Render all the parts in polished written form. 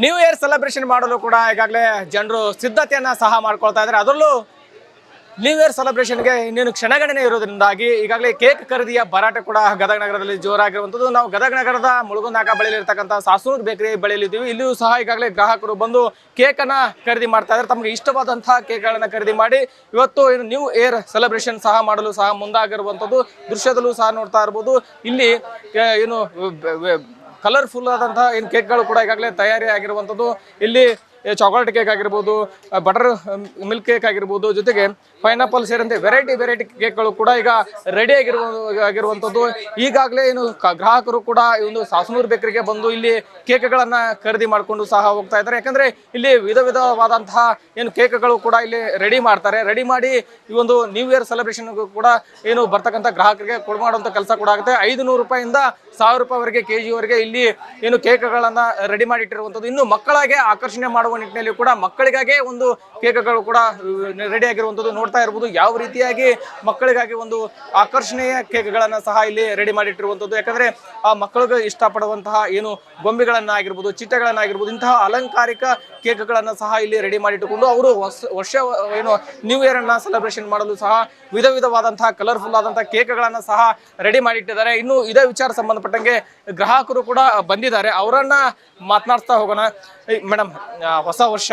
New year celebration ಮಾಡಲು ಕೂಡ ಈಗಾಗಲೇ ಜನರು ಸಿದ್ಧತೆಯನ್ನ ಸಹ ಮಾಡ್ಕೊಳ್ತಾ ಇದ್ದಾರೆ. ಅದರಲ್ಲೂ ನ್ಯೂ ಇಯರ್ ಸೆಲೆಬ್ರೇಷನ್ಗೆ ಇನ್ನೇನು ಕ್ಷಣಗಣನೆ ಇರೋದ್ರಿಂದಾಗಿ ಈಗಾಗಲೇ ಕೇಕ್ ಖರೀದಿಯ ಭರಾಟೆ ಕೂಡ ಗದಗ ನಗರದಲ್ಲಿ ಜೋರಾಗಿರುವಂಥದ್ದು. ನಾವು ಗದಗ ನಗರದ ಮುಳುಗುಂದಾಕ ಬಳಿಯಲ್ಲಿರ್ತಕ್ಕಂಥ ಸಾಸೂರ್ ಬೇಕರಿ ಬಳಿಯಲ್ಲಿದ್ದೀವಿ. ಇಲ್ಲಿಯೂ ಸಹ ಈಗಾಗಲೇ ಗ್ರಾಹಕರು ಬಂದು ಕೇಕನ್ನು ಖರೀದಿ ಮಾಡ್ತಾ ಇದ್ದಾರೆ. ತಮಗೆ ಇಷ್ಟವಾದಂತಹ ಕೇಕ್ಗಳನ್ನು ಖರೀದಿ ಮಾಡಿ ಇವತ್ತು ಏನು ನ್ಯೂ ಇಯರ್ ಸೆಲೆಬ್ರೇಷನ್ ಸಹ ಮಾಡಲು ಸಹ ಮುಂದಾಗಿರುವಂಥದ್ದು ದೃಶ್ಯದಲ್ಲೂ ಸಹ ನೋಡ್ತಾ ಇರ್ಬೋದು. ಇಲ್ಲಿ ಏನು ಕಲರ್ಫುಲ್ ಆದಂತಹ ಏನು ಕೇಕ್ಗಳು ಕೂಡ ಈಗಾಗಲೇ ತಯಾರಿ ಆಗಿರುವಂಥದ್ದು. ಇಲ್ಲಿ ಚಾಕ್ಲೇಟ್ ಕೇಕ್ ಆಗಿರ್ಬೋದು, ಬಟರ್ ಮಿಲ್ಕ್ ಕೇಕ್ ಆಗಿರ್ಬೋದು, ಜೊತೆಗೆ ಪೈನಾಪಲ್ ಸೇರಿದಂತೆ ವೆರೈಟಿ ಕೇಕ್ಗಳು ಕೂಡ ಈಗ ರೆಡಿ ಆಗಿರುವಂಥದ್ದು. ಈಗಾಗಲೇ ಏನು ಗ್ರಾಹಕರು ಕೂಡ ಈ ಒಂದು ಸಾಸನೂರು ಬೇಕರಿಗೆ ಬಂದು ಇಲ್ಲಿ ಕೇಕ್ಗಳನ್ನ ಖರೀದಿ ಮಾಡಿಕೊಂಡು ಸಹ ಹೋಗ್ತಾ ಇದ್ದಾರೆ. ಯಾಕಂದ್ರೆ ಇಲ್ಲಿ ವಿಧವಾದಂತಹ ಏನು ಕೇಕ್ಗಳು ಕೂಡ ಇಲ್ಲಿ ರೆಡಿ ಮಾಡ್ತಾರೆ. ರೆಡಿ ಮಾಡಿ ಈ ಒಂದು ನ್ಯೂ ಇಯರ್ ಸೆಲೆಬ್ರೇಷನ್ ಕೂಡ ಏನು ಬರ್ತಕ್ಕಂಥ ಗ್ರಾಹಕರಿಗೆ ಕೊಡುವಂಥ ಕೆಲಸ ಕೂಡ ಆಗುತ್ತೆ. 500 ರೂಪಾಯಿಂದ 1000 ರೂಪಾಯಿವರೆಗೆ ಕೆಜಿವರೆಗೆ ಇಲ್ಲಿ ಏನು ಕೇಕ್ಗಳನ್ನ ರೆಡಿ ಮಾಡಿಟ್ಟಿರುವಂಥದ್ದು. ಇನ್ನು ಮಕ್ಕಳಿಗೆ ಆಕರ್ಷಣೆ ಮಾಡುವ ನಿಟ್ಟಿನಲ್ಲಿ ಕೂಡ ಮಕ್ಕಳಿಗಾಗಿ ಒಂದು ಕೇಕ್ಗಳು ಕೂಡ ರೆಡಿ ಆಗಿರುವಂಥದ್ದು ನೋಡ್ತಾ ಇರ್ಬೋದು. ಯಾವ ರೀತಿಯಾಗಿ ಮಕ್ಕಳಿಗಾಗಿ ಒಂದು ಆಕರ್ಷಣೀಯ ಕೇಕ್ಗಳನ್ನ ಸಹ ಇಲ್ಲಿ ರೆಡಿ ಮಾಡಿಟ್ಟಿರುವಂಥದ್ದು. ಯಾಕಂದ್ರೆ ಆ ಮಕ್ಕಳಿಗೆ ಇಷ್ಟಪಡುವಂತಹ ಏನು ಗೊಂಬೆಗಳನ್ನಾಗಿರ್ಬೋದು, ಚಿಟ್ಟೆಗಳನ್ನಾಗಿರ್ಬೋದು, ಇಂತಹ ಅಲಂಕಾರಿಕ ಕೇಕ್ಗಳನ್ನ ಸಹ ಇಲ್ಲಿ ರೆಡಿ ಮಾಡಿಟ್ಟುಕೊಂಡು ಅವರು ವರ್ಷ ಏನು ನ್ಯೂ ಇಯರ್ ಅನ್ನ ಸೆಲೆಬ್ರೇಷನ್ ಮಾಡಲು ಸಹ ವಿಧವಾದಂತಹ ಕಲರ್ಫುಲ್ ಆದಂತಹ ಕೇಕ್ಗಳನ್ನ ಸಹ ರೆಡಿ ಮಾಡಿಟ್ಟಿದ್ದಾರೆ. ಇನ್ನು ಇದೇ ವಿಚಾರ ಸಂಬಂಧಪಟ್ಟಂಗೆ ಗ್ರಾಹಕರು ಕೂಡ ಬಂದಿದ್ದಾರೆ. ಅವರನ್ನ ಮಾತನಾಡ್ತಾ ಹೋಗೋಣ. ಮೇಡಮ್, ಹೊಸ ವರ್ಷ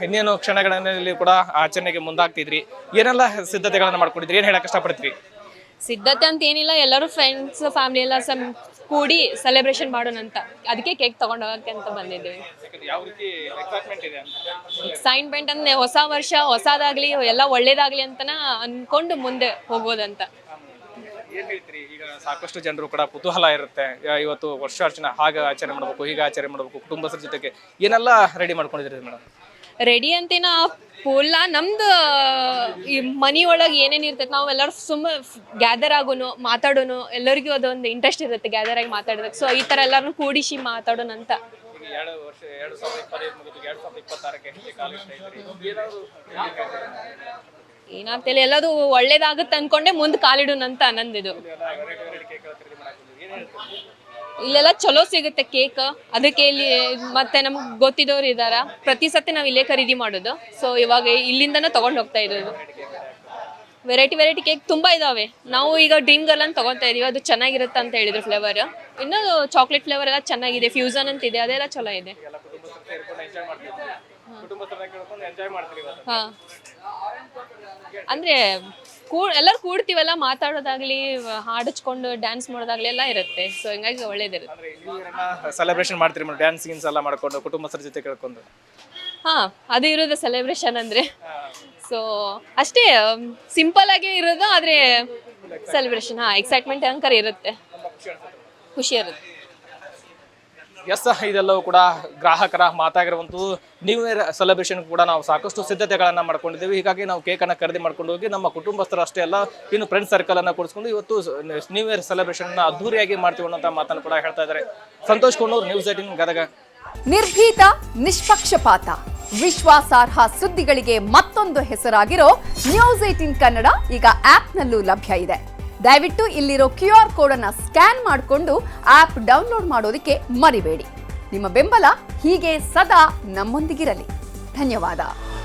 ಇನ್ನೇನು ಕ್ಷಣಗಳಲ್ಲಿ ಕೂಡ ಆಚರಣೆಗೆ ಮುಂದಾಗ್ತಿದ್ರಿ, ಏನೆಲ್ಲ ಸಿದ್ಧತೆಗಳನ್ನ ಮಾಡ್ಕೊಂಡಿದ್ರಿ, ಏನ್ ಹೇಳಕ್ ಇಷ್ಟಪಡ್ತೀರಿ? ಸಿದ್ಧತೆ ಅಂತ ಏನಿಲ್ಲ, ಎಲ್ಲರೂ ಫ್ರೆಂಡ್ಸ್ ಫ್ಯಾಮಿಲಿ ಎಲ್ಲ ಕೂಡಿ ಸೆಲೆಬ್ರೇಷನ್ ಮಾಡೋಣ ಅಂತ, ಅದಕ್ಕೆ ಕೇಕ್ ತಗೊಂಡು ಹೋಗಕ್ಕೆ ಅಂತ ಬಂದಿದ್ದೀವಿ. ಎಕ್ಸೈಟ್ಮೆಂಟ್ ಅಂದ್ರೆ ಹೊಸ ವರ್ಷ ಹೊಸದಾಗ್ಲಿ ಎಲ್ಲ ಒಳ್ಳೇದಾಗ್ಲಿ ಅಂತನ ಅನ್ಕೊಂಡು ಮುಂದೆ ಹೋಗೋದಂತ. ಈಗ ಸಾಕಷ್ಟು ಜನರು ಕೂಡ ಕುತೂಹಲ ಇರುತ್ತೆ, ಇವತ್ತು ವರ್ಷಾರ್ಚನೆ ಹಾಗೆ ಆಚರಣೆ ಮಾಡ್ಬೇಕು, ಹೀಗೆ ಆಚರಣೆ ಮಾಡ್ಬೇಕು, ಕುಟುಂಬಸ್ಥರ ಜೊತೆಗೆ ಏನೆಲ್ಲ ರೆಡಿ ಮಾಡ್ಕೊಂಡಿದ್ರಿ ಮೇಡಮ್? ರೆಡಿ ಅಂತೇನ ಫುಲ್ಲ ನಮ್ದು ಈ ಮನಿ ಒಳಗೆ ಏನೇನು ಇರ್ತೈತೆ ನಾವು ಎಲ್ಲರೂ ಗ್ಯಾದರ್ ಆಗೋನು ಮಾತಾಡೋನು, ಎಲ್ಲರಿಗೂ ಅದೊಂದು ಇಂಟ್ರೆಸ್ಟ್ ಇರುತ್ತೆ ಗ್ಯಾದರ್ ಆಗಿ ಮಾತಾಡೋದಕ್ಕೆ. ಸೊ ಈ ಥರ ಎಲ್ಲರೂ ಕೂಡಿಸಿ ಮಾತಾಡೋಣ ಅಂತ. ಏನಂತೇಳಿ ಎಲ್ಲದು ಒಳ್ಳೇದಾಗುತ್ತೆ ಅನ್ಕೊಂಡೆ ಮುಂದೆ ಕಾಲಿಡೋಣ ಅಂತ ನಂದಿದು. ಇಲ್ಲೆಲ್ಲ ಚಲೋ ಸಿಗುತ್ತೆ ಕೇಕ್, ಅದಕ್ಕೆ ಇಲ್ಲಿ ಮತ್ತೆ ನಮ್ಗೆ ಗೊತ್ತಿದ್ದವ್ರು ಇದಾರ, ಪ್ರತಿ ಸತಿ ನಾವು ಇಲ್ಲೇ ಖರೀದಿ ಮಾಡೋದು. ಸೊ ಇವಾಗ ಇಲ್ಲಿಂದನೇ ತಗೊಂಡು ಹೋಗ್ತಾ ಇರೋದು. ವೆರೈಟಿ ಕೇಕ್ ತುಂಬಾ ಇದಾವೆ. ನಾವು ಈಗ ಡ್ರೀಮ್ ಗರ್ಲ್ ಅಂತ ತಗೊತಾ ಇದೀವಿ, ಅದು ಚೆನ್ನಾಗಿರುತ್ತೆ ಅಂತ ಹೇಳಿದ್ರು ಫ್ಲೇವರ್. ಇನ್ನು ಚಾಕ್ಲೇಟ್ ಫ್ಲೇವರ್ ಎಲ್ಲ ಚೆನ್ನಾಗಿದೆ, ಫ್ಯೂಸನ್ ಅಂತ ಇದೆ, ಅದೆಲ್ಲ ಚಲೋ ಇದೆ. ಹಾ, ಅಂದ್ರೆ ಎಲ್ಲರೂ ಕೂಡ್ತೀವಲ್ಲ, ಮಾತಾಡೋದಾಗ್ಲಿ, ಹಾಡಿಸ್ಕೊಂಡು ಡ್ಯಾನ್ಸ್ ಮಾಡೋದಾಗ್ಲಿ ಎಲ್ಲ ಇರುತ್ತೆ. ಸೊ ಹಿಂಗಾಗಿ ಒಳ್ಳೇದಿರುತ್ತೆ. ಸೆಲೆಬ್ರೇಷನ್ ಮಾಡ್ತೀರಿ ಮೇಡಮ್, ಡ್ಯಾನ್ಸ್ ಗೀನ್ಸ್ ಎಲ್ಲ ಮಾಡ್ಕೊಂಡು ಕುಟುಂಬಸ್ಥರ ಜೊತೆ ಕೇಳ್ಕೊಂಡು? ಹಾ, ಅದು ಇರೋದು ಸೆಲೆಬ್ರೇಷನ್ ಅಂದ್ರೆ. ಸೊ ಅಷ್ಟೇ ಸಿಂಪಲ್ ಆಗಿ ಇರೋದು, ಆದ್ರೆ ಸೆಲೆಬ್ರೇಷನ್ ಎಕ್ಸೈಟ್ಮೆಂಟ್ ಅಂಕರ್ ಇರುತ್ತೆ, ಖುಷಿ ಇರುತ್ತೆ. ಎಸ್, ಇದೆಲ್ಲವೂ ಕೂಡ ಗ್ರಾಹಕರ ಮಾತಾಗಿರುವಂಥದ್ದು. ನ್ಯೂ ಇಯರ್ ಸೆಲೆಬ್ರೇಷನ್ ಕೂಡ ನಾವು ಸಾಕಷ್ಟು ಸಿದ್ಧತೆಗಳನ್ನು ಮಾಡ್ಕೊಂಡಿದ್ದೀವಿ. ಹೀಗಾಗಿ ನಾವು ಕೇಕನ್ನು ಖರೀದಿ ಮಾಡ್ಕೊಂಡು ಹೋಗಿ ನಮ್ಮ ಕುಟುಂಬಸ್ಥರು ಅಷ್ಟೇ ಅಲ್ಲ, ಇನ್ನು ಫ್ರೆಂಡ್ ಸರ್ಕಲನ್ನು ಕೂಡಿಸ್ಕೊಂಡು ಇವತ್ತು ನ್ಯೂ ಇಯರ್ ಸೆಲೆಬ್ರೇಷನ್ನ ಅದ್ದೂರಿಯಾಗಿ ಮಾಡ್ತೀವಿ ಅನ್ನೋ ಮಾತನ್ನು ಕೂಡ ಹೇಳ್ತಾ ಇದ್ದಾರೆ. ಸಂತೋಷ್ ಕೊಂಡೂರು, ನ್ಯೂಸ್ 18 ಗದಗ. ನಿರ್ಭೀತ, ನಿಷ್ಪಕ್ಷಪಾತ, ವಿಶ್ವಾಸಾರ್ಹ ಸುದ್ದಿಗಳಿಗೆ ಮತ್ತೊಂದು ಹೆಸರಾಗಿರೋ ನ್ಯೂಸ್ 18 ಕನ್ನಡ ಈಗ ಆಪ್ನಲ್ಲೂ ಲಭ್ಯ ಇದೆ. ದಯವಿಟ್ಟು ಇಲ್ಲಿರೋ QR ಕೋಡ್ ಅನ್ನು ಸ್ಕ್ಯಾನ್ ಮಾಡಿಕೊಂಡು ಆಪ್ ಡೌನ್ಲೋಡ್ ಮಾಡೋದಕ್ಕೆ ಮರಿಬೇಡಿ. ನಿಮ್ಮ ಬೆಂಬಲ ಹೀಗೆ ಸದಾ ನಮ್ಮೊಂದಿಗಿರಲಿ. ಧನ್ಯವಾದ.